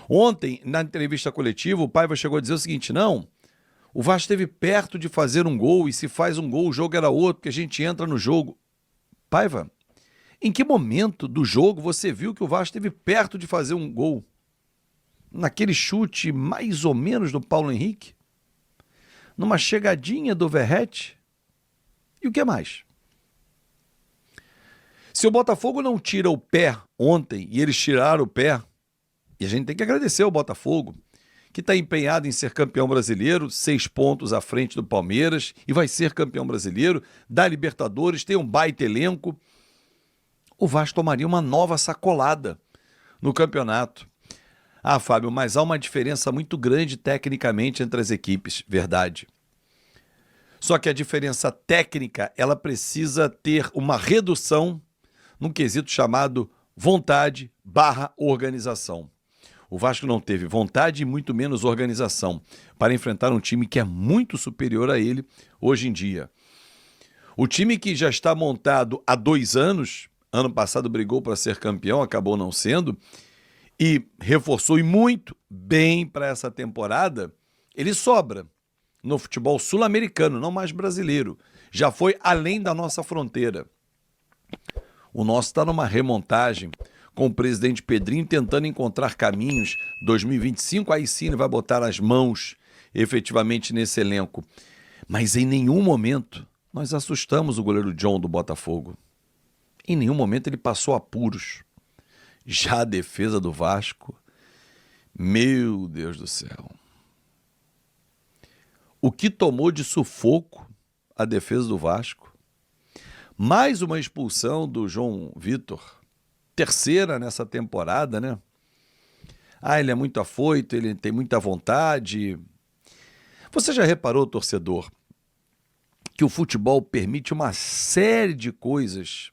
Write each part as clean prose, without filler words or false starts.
Ontem, na entrevista coletiva, o Paiva chegou a dizer o seguinte: não, o Vasco esteve perto de fazer um gol, e se faz um gol, o jogo era outro, porque a gente entra no jogo. Paiva, em que momento do jogo você viu que o Vasco esteve perto de fazer um gol? Naquele chute mais ou menos do Paulo Henrique? Numa chegadinha do Verratti? E o que mais? Se o Botafogo não tira o pé ontem, e eles tiraram o pé, e a gente tem que agradecer ao Botafogo, que está empenhado em ser campeão brasileiro, 6 pontos à frente do Palmeiras, e vai ser campeão brasileiro, da Libertadores, tem um baita elenco. O Vasco tomaria uma nova sacolada no campeonato. Ah, Fábio, mas há uma diferença muito grande tecnicamente entre as equipes, verdade. Só que a diferença técnica, ela precisa ter uma redução num quesito chamado vontade/organização. O Vasco não teve vontade e muito menos organização para enfrentar um time que é muito superior a ele hoje em dia. O time que já está montado há 2 anos, ano passado brigou para ser campeão, acabou não sendo, e reforçou e muito bem para essa temporada, ele sobra no futebol sul-americano, não mais brasileiro. Já foi além da nossa fronteira. O nosso está numa remontagem, com o presidente Pedrinho tentando encontrar caminhos. 2025, aí sim ele vai botar as mãos efetivamente nesse elenco. Mas em nenhum momento nós assustamos o goleiro John do Botafogo. Em nenhum momento ele passou apuros. Já a defesa do Vasco, meu Deus do céu. O que tomou de sufoco a defesa do Vasco? Mais uma expulsão do João Vitor, 3ª nessa temporada, né? Ah, ele é muito afoito, ele tem muita vontade. Você já reparou, torcedor, que o futebol permite uma série de coisas,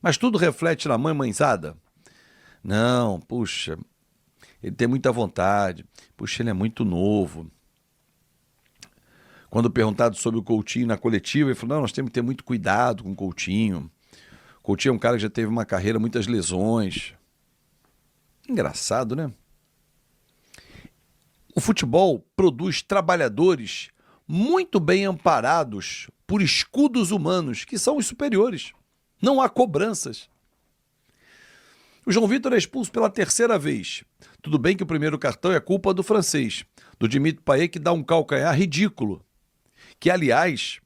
mas tudo reflete na mãezada? Não, puxa, ele tem muita vontade, puxa, ele é muito novo. Quando perguntado sobre o Coutinho na coletiva, ele falou, não, nós temos que ter muito cuidado com o Coutinho. O Coutinho é um cara que já teve uma carreira, muitas lesões. Engraçado, né? O futebol produz trabalhadores muito bem amparados por escudos humanos, que são os superiores. Não há cobranças. O João Vitor é expulso pela 3ª vez. Tudo bem que o primeiro cartão é culpa do francês, do Dimitri Payet, que dá um calcanhar ridículo. Que, aliás,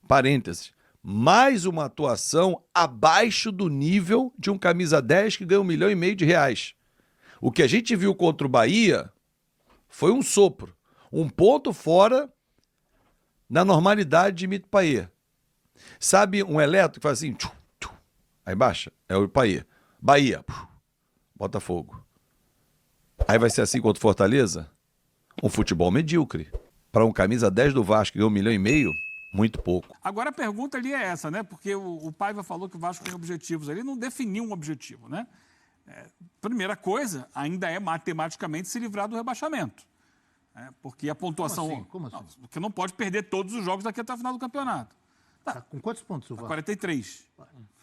parênteses, mais uma atuação abaixo do nível de um camisa 10 que ganha R$1,5 milhão. O que a gente viu contra o Bahia foi um sopro, um ponto fora da normalidade de Dimitri Payet. Sabe um elétrico que faz assim, tchum, tchum, aí baixa? É o Payet. Bahia, Botafogo. Aí vai ser assim contra o Fortaleza? Um futebol medíocre. Para um camisa 10 do Vasco que ganhou R$1,5 milhão, muito pouco. Agora a pergunta ali é essa, né? Porque o Paiva falou que o Vasco tem objetivos. Ele não definiu um objetivo, né? Primeira coisa, ainda é matematicamente se livrar do rebaixamento. Porque a pontuação... Como assim? Não, porque não pode perder todos os jogos daqui até o final do campeonato. Tá, com quantos pontos o Vasco? 43.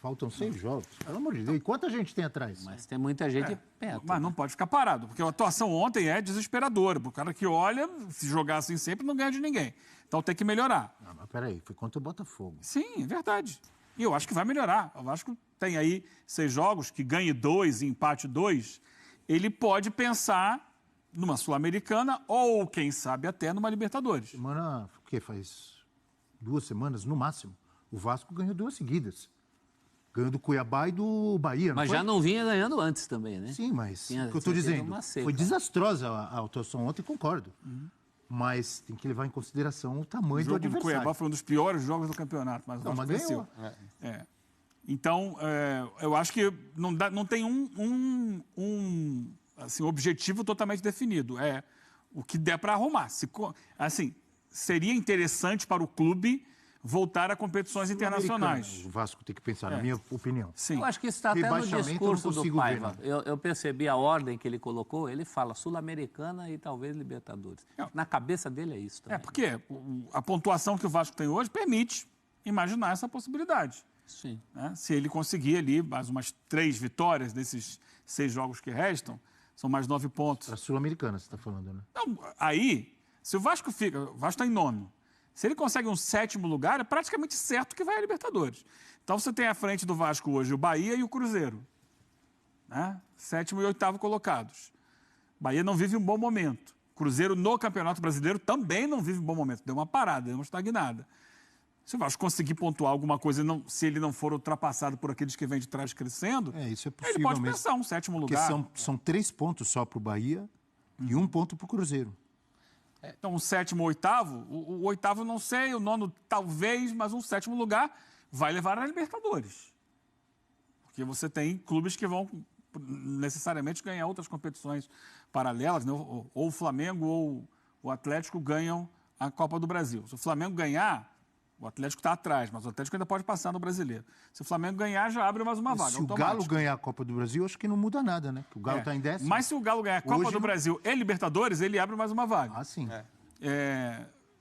Faltam 6 jogos. Pelo amor de Deus. E quanta gente tem atrás? Mas tem muita gente perto. Mas não pode ficar parado, porque a atuação ontem é desesperadora. O cara que olha, se jogar assim sempre, não ganha de ninguém. Então tem que melhorar. Não, mas peraí, foi contra o Botafogo. Sim, é verdade. E eu acho que vai melhorar. Eu acho que tem aí 6 jogos, que ganhe 2 e empate 2. Ele pode pensar numa Sul-Americana ou, quem sabe, até numa Libertadores. Semana, o quê? Faz 2 semanas, no máximo. O Vasco ganhou 2 seguidas. Ganhou do Cuiabá e do Bahia, Mas foi? já não vinha ganhando antes também, né? Sim, mas Tinha- o que eu estou tinha tido dizendo, uma seca. foi desastrosa a atuação ontem, concordo. Mas tem que levar em consideração o O tamanho do jogo do adversário. Cuiabá foi um dos piores jogos do campeonato, mas o Não, Vasco mas venceu. ganhou. Então, eu acho que não tem um objetivo totalmente definido. É o que der para arrumar. Assim, seria interessante para o clube voltar a competições internacionais. O Vasco tem que pensar, na minha opinião. Sim. Eu acho que isso está até no Rebaixamento, eu discurso não do consigo ver, Paiva. Eu percebi a ordem que ele colocou. Ele fala Sul-Americana e talvez Libertadores. Na cabeça dele é isso também. Porque a pontuação que o Vasco tem hoje permite imaginar essa possibilidade. Sim. Né? Se ele conseguir ali mais umas 3 vitórias desses 6 jogos que restam, são mais 9 pontos. Para a Sul-Americana, você está falando, né? Não, aí, se o Vasco está em nono, se ele consegue um 7º lugar, é praticamente certo que vai à Libertadores. Então você tem à frente do Vasco hoje o Bahia e o Cruzeiro, né? 7º e 8º colocados. Bahia não vive um bom momento. Cruzeiro no Campeonato Brasileiro também não vive um bom momento. Deu uma parada, deu uma estagnada. Se o Vasco conseguir pontuar alguma coisa, se ele não for ultrapassado por aqueles que vêm de trás crescendo, Isso é possível ele pode mesmo. pensar um 7º Porque lugar. são 3 pontos só para o Bahia e 1 ponto para o Cruzeiro. Então, um 7º, 8º, o 8º não sei, o 9º talvez, mas um 7º lugar vai levar a Libertadores. Porque você tem clubes que vão necessariamente ganhar outras competições paralelas, né? Ou o Flamengo ou o Atlético ganham a Copa do Brasil. Se o Flamengo ganhar, o Atlético está atrás, mas o Atlético ainda pode passar no Brasileiro. Se o Flamengo ganhar, já abre mais uma vaga. Se o Galo ganhar a Copa do Brasil, acho que não muda nada, né? Porque o Galo está em 10º. Mas se o Galo ganhar a Copa do Brasil e Libertadores, ele abre mais uma vaga. Ah, sim.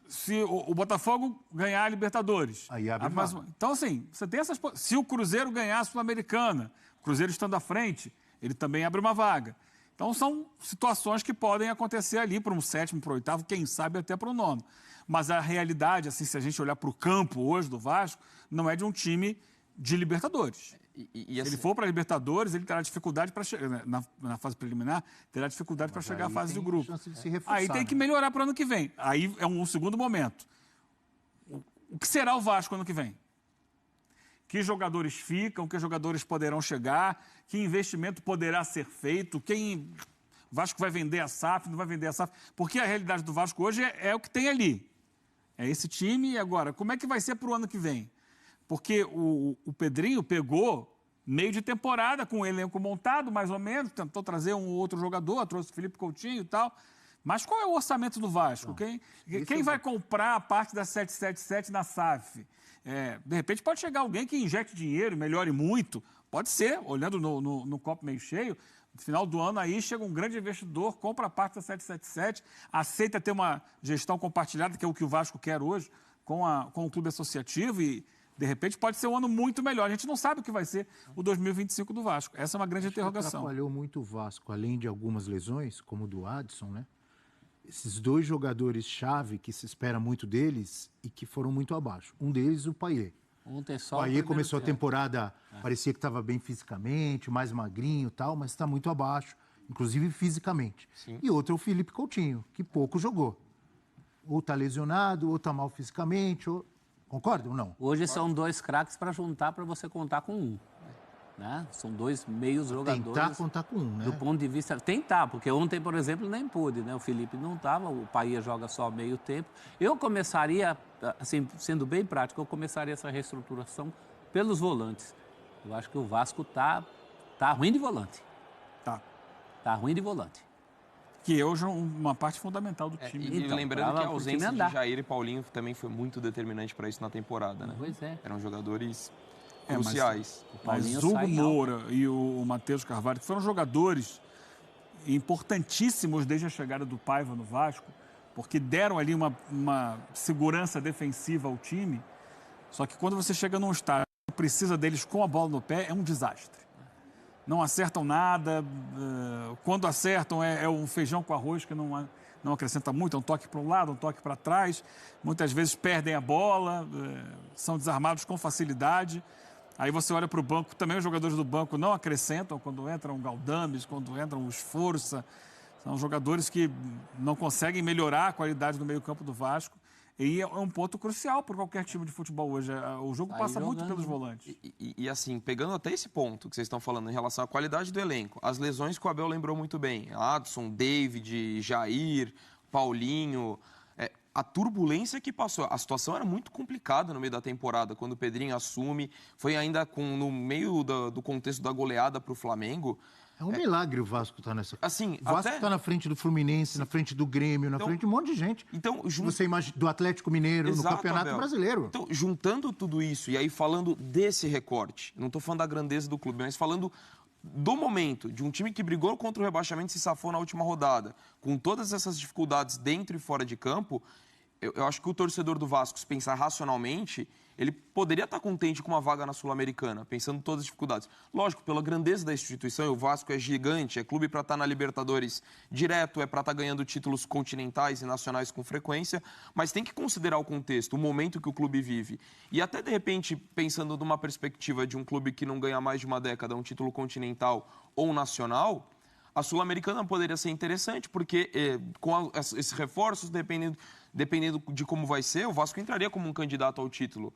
Se o Botafogo ganhar a Libertadores. Aí abre mais uma. Então, assim, você tem essas. Se o Cruzeiro ganhar a Sul-Americana, o Cruzeiro estando à frente, ele também abre uma vaga. Então, são situações que podem acontecer ali para um 7º, para o 8º, quem sabe até para o 9º. Mas a realidade, assim, se a gente olhar para o campo hoje do Vasco, não é de um time de Libertadores. Se ele for para a Libertadores, ele terá dificuldade para chegar, na fase preliminar, terá dificuldade para chegar à fase do grupo. Aí tem que melhorar para o ano que vem. Aí é um segundo momento. O que será o Vasco ano que vem? Que jogadores ficam, que jogadores poderão chegar, que investimento poderá ser feito, o Vasco vai vender a SAF, não vai vender a SAF, porque a realidade do Vasco hoje é o que tem ali. É esse time, e agora, como é que vai ser para o ano que vem? Porque o Pedrinho pegou meio de temporada, com o elenco montado, mais ou menos, tentou trazer um outro jogador, trouxe o Felipe Coutinho e tal. Mas qual é o orçamento do Vasco? Quem vai comprar a parte da 777 na SAF? De repente pode chegar alguém que injete dinheiro, melhore muito. Pode ser, olhando no copo meio cheio. No final do ano aí chega um grande investidor, compra a parte da 777, aceita ter uma gestão compartilhada, que é o que o Vasco quer hoje, com o clube associativo e, de repente, pode ser um ano muito melhor. A gente não sabe o que vai ser o 2025 do Vasco. Essa é uma grande interrogação. Atrapalhou muito o Vasco, além de algumas lesões, como o do Adson, né? Esses 2 jogadores-chave que se espera muito deles e que foram muito abaixo. Um deles, o Payet. Ontem só o Payet começou a temporada, parecia que estava bem fisicamente, mais magrinho e tal, mas está muito abaixo, inclusive fisicamente. Sim. E outro é o Felipe Coutinho, que pouco jogou. Ou está lesionado, ou está mal fisicamente, ou... Concorda ou não? Hoje são 2 craques para juntar, para você contar com um. Né? São 2 meios jogadores. Tentar contar com um, né? Do ponto de vista... Tentar, porque ontem, por exemplo, nem pude, né? O Felipe não estava, o Payet joga só meio tempo. Eu começaria, assim, sendo bem prático, eu começaria essa reestruturação pelos volantes. Eu acho que o Vasco tá ruim de volante. Tá ruim de volante. Que hoje é uma parte fundamental do time. E Então, lembrando que a pro ausência time de andar. Jair e Paulinho também foi muito determinante para isso na temporada, né? Pois é. Eram jogadores mas- cruciais. O Paulinho Mas Hugo sai Moura e o Matheus Carvalho, que foram jogadores importantíssimos desde a chegada do Paiva no Vasco, porque deram ali uma segurança defensiva ao time. Só que quando você chega num estádio e precisa deles com a bola no pé, é um desastre. Não acertam nada, quando acertam é um feijão com arroz que não acrescenta muito, é um toque para um lado, um toque para trás. Muitas vezes perdem a bola, são desarmados com facilidade. Aí você olha para o banco, também os jogadores do banco não acrescentam, quando entram o Galdames, quando entram os Força. São jogadores que não conseguem melhorar a qualidade do meio-campo do Vasco. E é um ponto crucial para qualquer time de futebol hoje. O jogo passa muito pelos volantes. E assim, pegando até esse ponto que vocês estão falando em relação à qualidade do elenco, as lesões que o Abel lembrou muito bem, Adson, David, Jair, Paulinho, a turbulência que passou, a situação era muito complicada no meio da temporada, quando o Pedrinho assume, foi ainda no meio do contexto da goleada para o Flamengo. É um milagre o Vasco estar nessa... Assim, o Vasco está na frente do Fluminense, na frente do Grêmio, na frente de um monte de gente. Então, Você imagina, do Atlético Mineiro, Exato, no Campeonato Abel. Brasileiro. Então, juntando tudo isso, e aí falando desse recorte, não estou falando da grandeza do clube, mas falando do momento, de um time que brigou contra o rebaixamento e se safou na última rodada, com todas essas dificuldades dentro e fora de campo, eu acho que o torcedor do Vasco, se pensar racionalmente, ele poderia estar contente com uma vaga na Sul-Americana, pensando em todas as dificuldades. Lógico, pela grandeza da instituição, e o Vasco é gigante, é clube para estar na Libertadores direto, é para estar ganhando títulos continentais e nacionais com frequência, mas tem que considerar o contexto, o momento que o clube vive. E até, de repente, pensando numa perspectiva de um clube que não ganha mais de uma década um título continental ou nacional, a Sul-Americana poderia ser interessante, porque com esses reforços, dependendo de como vai ser, o Vasco entraria como um candidato ao título.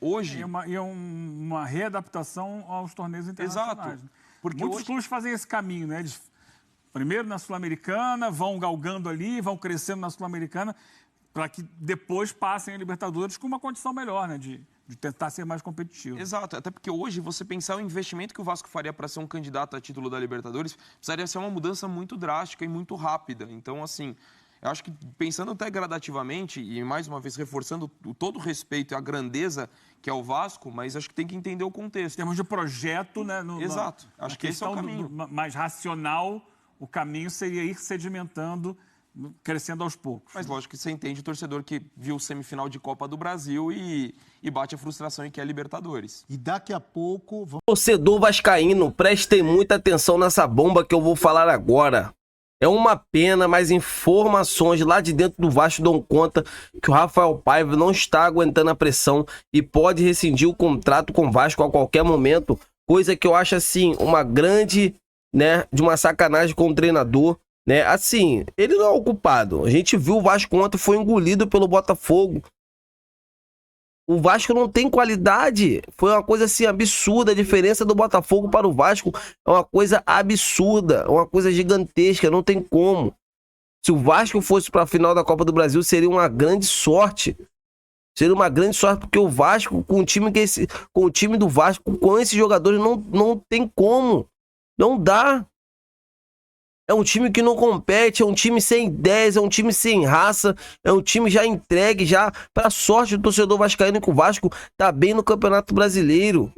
Hoje... E uma readaptação aos torneios internacionais. Exato. Porque muitos clubes fazem esse caminho, né? Eles primeiro na Sul-Americana, vão galgando ali, vão crescendo na Sul-Americana, para que depois passem a Libertadores com uma condição melhor, né? De tentar ser mais competitivo. Exato, até porque hoje você pensar o investimento que o Vasco faria para ser um candidato a título da Libertadores, precisaria ser uma mudança muito drástica e muito rápida. Então, assim, eu acho que pensando até gradativamente, e mais uma vez reforçando todo o respeito e a grandeza que é o Vasco, mas acho que tem que entender o contexto. Em termos de projeto, né? Exato, acho que esse é o caminho. Mais racional, o caminho seria ir sedimentando, crescendo aos poucos. Mas lógico que você entende o torcedor que viu o semifinal de Copa do Brasil e bate a frustração em que é Libertadores. E daqui a pouco... Torcedor vascaíno, prestem muita atenção nessa bomba que eu vou falar agora. É uma pena, mas informações lá de dentro do Vasco dão conta que o Rafael Paiva não está aguentando a pressão e pode rescindir o contrato com o Vasco a qualquer momento, coisa que eu acho assim, uma grande, né, de uma sacanagem com o treinador, né? Assim, ele não é o culpado. A gente viu o Vasco ontem, foi engolido pelo Botafogo. O Vasco não tem qualidade. Foi uma coisa assim absurda. A diferença do Botafogo para o Vasco é uma coisa absurda, é uma coisa gigantesca, não tem como. Se o Vasco fosse para a final da Copa do Brasil, seria uma grande sorte. Seria uma grande sorte, porque o Vasco, com o time do Vasco, com esses jogadores, não tem como. Não dá. É um time que não compete, é um time sem ideias, é um time sem raça, é um time já entregue, já para sorte do torcedor vascaíno, que o Vasco tá bem no Campeonato Brasileiro.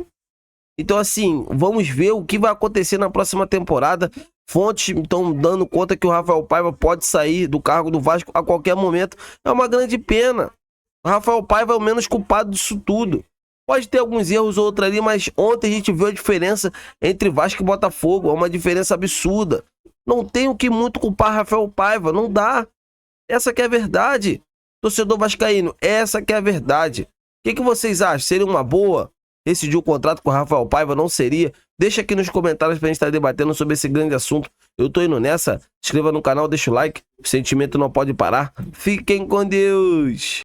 Então, assim, vamos ver o que vai acontecer na próxima temporada. Fontes estão dando conta que o Rafael Paiva pode sair do cargo do Vasco a qualquer momento. É uma grande pena. O Rafael Paiva é o menos culpado disso tudo. Pode ter alguns erros ou outros ali, mas ontem a gente viu a diferença entre Vasco e Botafogo. É uma diferença absurda. Não tem o que muito culpar Rafael Paiva, não dá. Essa que é a verdade. Torcedor vascaíno, essa que é a verdade. O que vocês acham? Seria uma boa rescindir o contrato com o Rafael Paiva? Não seria? Deixa aqui nos comentários pra gente estar debatendo sobre esse grande assunto. Eu tô indo nessa. Se inscreva no canal, deixa o like. O sentimento não pode parar. Fiquem com Deus.